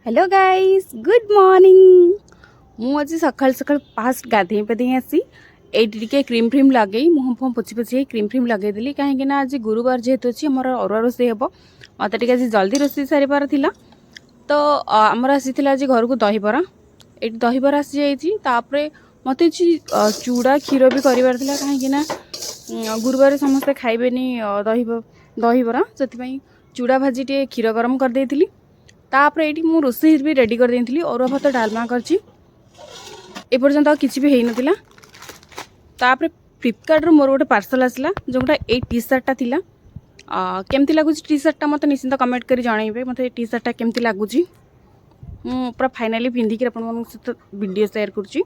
Hello guys good morning. मु आज सकाल सकाल फास्ट गाधे पाधे आसी ये क्रीम फ्रीम लगे मुह फुह पोछि पोछि क्रीम फ्रीम लगेदेली कहीं आज गुरुवार जेहेतु अच्छी आम अरुआ रोषे हे मत टे आज जल्दी रोषे सारिबार थिला तो आमर आसी आज घर को दहीबरा ये दहीबरा आसी जाइए मत चूड़ा क्षीर भी करार कहीं गुरुवार समस्ते खाइबे दहीबरा से चूड़ा भाजी टे क्षीर गरम कर देती तापर ये मुझे रोषे भी रेडी कर देती अरुआ भात डालमा करची एपर्यंत किसी भी हो नाला तापर फ्लिपकार्ट मोर गोटे पार्सल आसला जोटा ये टी सर्टा थिला केमती लगुच टी सर्टा मत निश्चिंत कमेंट कर जनइबे मत टी सर्टा केमती लगुच पूरा फाइनाली पिंधिक सहित वीडियो शेयर करुँची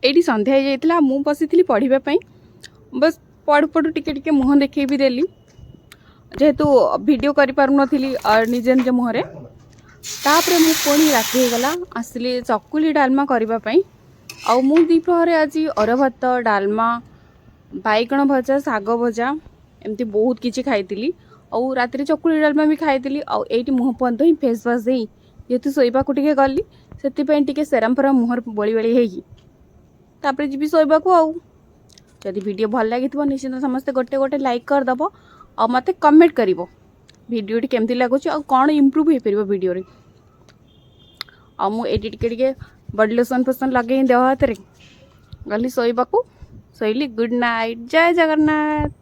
ये संध्या हो जाता मुझे बसी पढ़ाई बस पढ़ु पढ़ु टिके मुह देखे भी देली जेहेतु वीडियो करि पारु नथिली निजे निजे मुहरे तापर मु पुणी राति हो गला आसली चकुली डालमा करने आउ मु दीपहर आज अरुआ भात डालमा बैगण भजा शाग भजा एमती बहुत किसी खाई आउ राति चकुली डालमा भी खाई आउ ये मुह पंद ही फेस वाश दे जेहेतु शोवा टे गली से सेरम फेरम मुहर बड़ी बड़ी होपर जी शोवा को आउ जदि वीडियो भल लगी निश्चित समस्ते गोटे गोटे लाइक करदेव आ मत कमेंट कर वीडियो केमती लगुच आ कौन इम्प्रूव हो पार वीडियो रे आ मुझे टे बॉडी लोशन फोसन लगे देह हाथ में गली शोवा को शोली गुड नाइट जय जगन्नाथ।